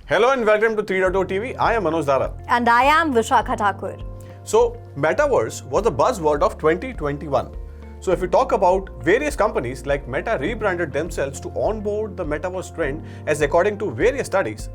Hello and welcome to 3.0 TV. I am Manoj Dara. And I am Vishakha Thakur. So, Metaverse was the buzzword of 2021. So, if we talk about various companies like Meta rebranded themselves to onboard the Metaverse trend, as according to various studies,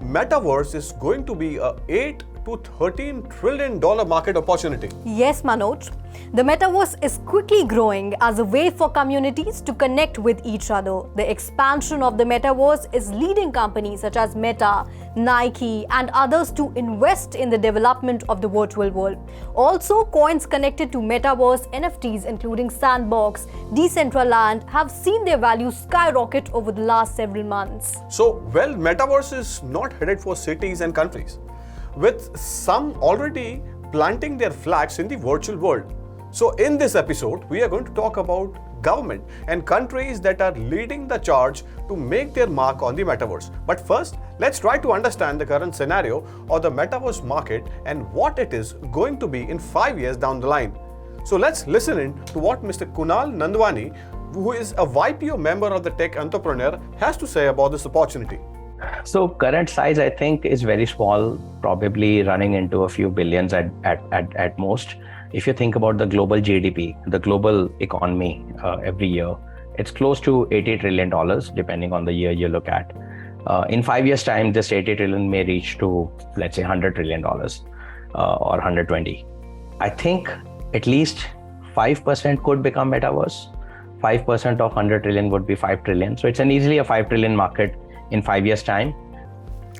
Metaverse is going to be a $8 to $13 trillion market opportunity. Yes, Manoj. The Metaverse is quickly growing as a way for communities to connect with each other. The expansion of the Metaverse is leading companies such as Meta, Nike, and others to invest in the development of the virtual world. Also, coins connected to Metaverse NFTs, including Sandbox, Decentraland, have seen their value skyrocket over the last several months. So, Metaverse is not headed for cities and countries, with some already planting their flags in the virtual world. So in this episode, we are going to talk about government and countries that are leading the charge to make their mark on the Metaverse. But first, let's try to understand the current scenario of the Metaverse market and what it is going to be in 5 years down the line. So let's listen in to what Mr. Kunal Nandwani, who is a YPO member of the Tech Entrepreneur, has to say about this opportunity. So current size, I think, is very small, probably running into a few billions at most. If you think about the global GDP, the global economy every year, it's close to $80 trillion, depending on the year you look at. In 5 years' time, this 80 trillion may reach to, let's say, $100 trillion or 120. I think at least 5% could become Metaverse. 5% of 100 trillion would be 5 trillion. So it's an easily a 5 trillion market in 5 years' time.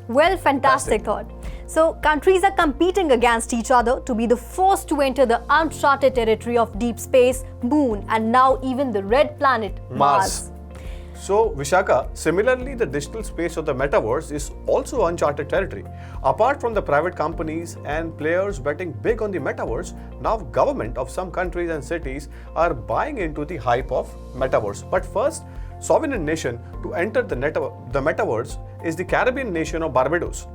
Well, fantastic thought. So, countries are competing against each other to be the first to enter the uncharted territory of deep space, moon, and now even the red planet, Mars. So, Vishakha, similarly, the digital space of the Metaverse is also uncharted territory. Apart from the private companies and players betting big on the Metaverse, now government of some countries and cities are buying into the hype of Metaverse. But first, sovereign nation to enter the Metaverse is the Caribbean nation of Barbados.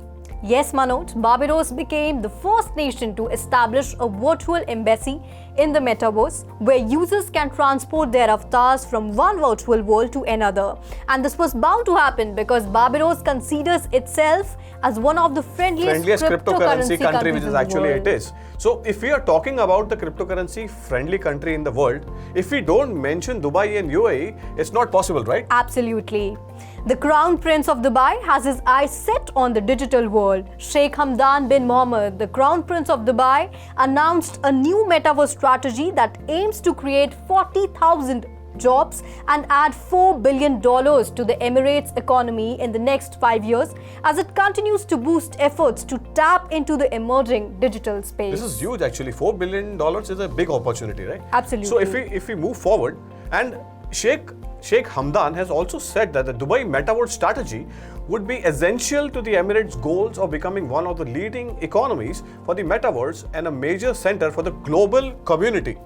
Yes, Manoj, Barbados became the first nation to establish a virtual embassy in the Metaverse where users can transport their avatars from one virtual world to another. And this was bound to happen because Barbados considers itself as one of the friendliest cryptocurrency country, which is actually it is. So if we are talking about the cryptocurrency friendly country in the world, if we don't mention Dubai and UAE, it's not possible, right? Absolutely. The Crown Prince of Dubai has his eyes set on the digital world. Sheikh Hamdan bin Mohammed, the Crown Prince of Dubai, announced a new Metaverse strategy that aims to create 40,000 jobs and add $4 billion to the Emirates economy in the next 5 years as it continues to boost efforts to tap into the emerging digital space. This is huge actually. $4 billion is a big opportunity, right? Absolutely. So if we move forward, and Sheikh Hamdan has also said that the Dubai Metaverse strategy would be essential to the Emirates' goals of becoming one of the leading economies for the Metaverse and a major center for the global community.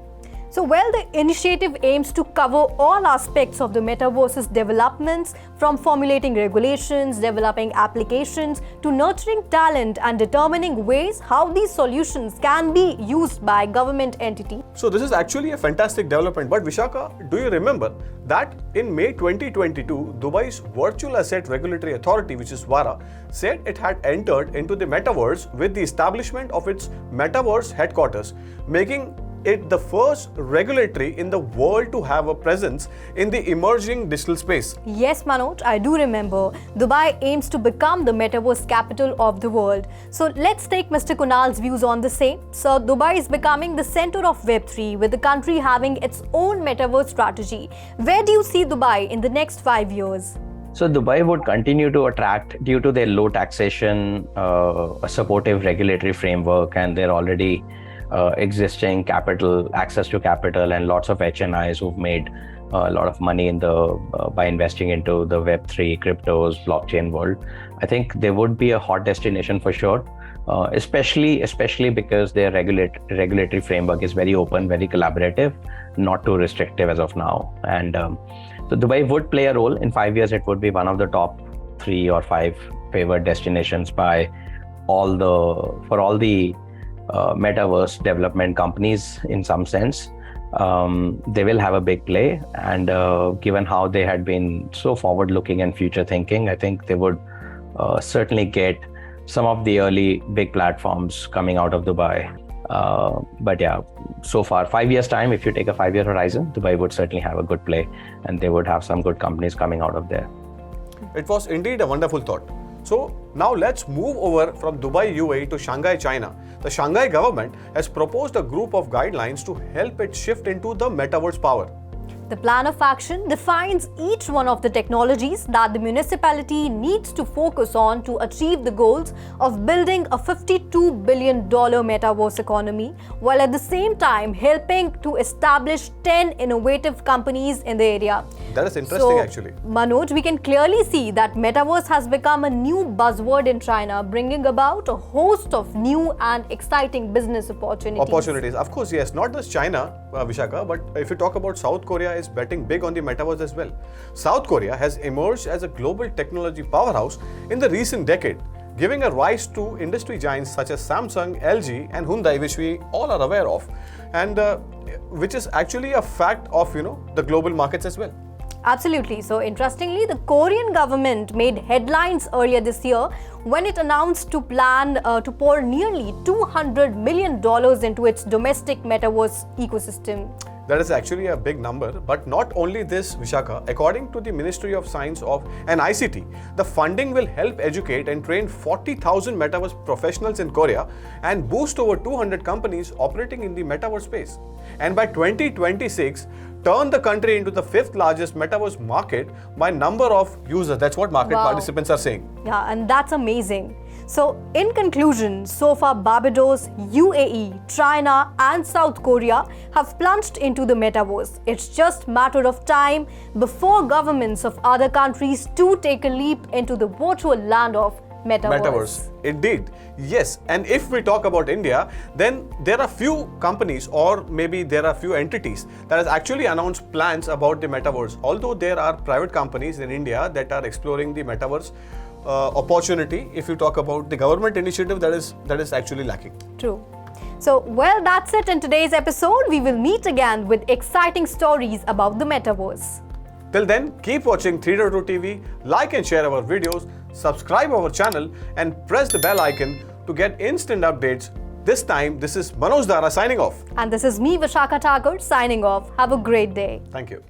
So, the initiative aims to cover all aspects of the Metaverse's developments, from formulating regulations, developing applications, to nurturing talent and determining ways how these solutions can be used by government entities. So, this is actually a fantastic development. But Vishakha, do you remember that in May 2022, Dubai's Virtual Asset Regulatory Authority, which is VARA, said it had entered into the Metaverse with the establishment of its Metaverse headquarters, making it the first regulatory in the world to have a presence in the emerging digital space. Yes, Manoj, I do remember. Dubai aims to become the Metaverse capital of the world. So let's take Mr. Kunal's views on the same. So Dubai is becoming the center of Web3 with the country having its own Metaverse strategy. Where do you see Dubai in the next 5 years? So Dubai would continue to attract due to their low taxation, a supportive regulatory framework, and they're already existing capital, access to capital, and lots of HNIs who've made a lot of money in by investing into the Web3, cryptos, blockchain world. I think they would be a hot destination for sure, especially because their regulatory framework is very open, very collaborative, not too restrictive as of now. And so Dubai would play a role. In 5 years, it would be one of the top 3 or 5 favored destinations by all the metaverse development companies in some sense. They will have a big play, and given how they had been so forward looking and future thinking, I think they would certainly get some of the early big platforms coming out of Dubai. But yeah, so far, 5 years time, if you take a 5-year horizon, Dubai would certainly have a good play and they would have some good companies coming out of there. It was indeed a wonderful thought. So now let's move over from Dubai, UAE to Shanghai, China. The Shanghai government has proposed a group of guidelines to help it shift into the metaverse power. The plan of action defines each one of the technologies that the municipality needs to focus on to achieve the goals of building a $52 billion metaverse economy, while at the same time helping to establish 10 innovative companies in the area. That is interesting, actually. Manoj, we can clearly see that metaverse has become a new buzzword in China, bringing about a host of new and exciting business opportunities. Of course, yes, not just China, Vishaka, but if you talk about South Korea is betting big on the metaverse as well. South Korea has emerged as a global technology powerhouse in the recent decade, giving a rise to industry giants such as Samsung, LG and Hyundai, which we all are aware of, and which is actually a fact of the global markets as well. Absolutely. So interestingly, the Korean government made headlines earlier this year when it announced to plan to pour nearly $200 million into its domestic metaverse ecosystem. That is actually a big number, but not only this, Vishaka. According to the Ministry of Science and ICT, the funding will help educate and train 40,000 metaverse professionals in Korea and boost over 200 companies operating in the metaverse space. And by 2026, turn the country into the 5th largest metaverse market by number of users. That's what market participants are saying. Yeah, and that's amazing. So, in conclusion, so far Barbados, UAE, China and South Korea have plunged into the metaverse. It's just a matter of time before governments of other countries too take a leap into the virtual land of metaverse. Indeed. Yes. And if we talk about India, then there are few companies or maybe there are few entities that has actually announced plans about the metaverse. Although there are private companies in India that are exploring the metaverse opportunity, if you talk about the government initiative, that is actually lacking. True. So, well, that's it in today's episode. We will meet again with exciting stories about the metaverse. Till then, keep watching 3.2 TV, like and share our videos, subscribe our channel and press the bell icon to get instant updates. This time, this is Manoj Dara signing off. And this is me, Vishaka Thakur, signing off. Have a great day. Thank you.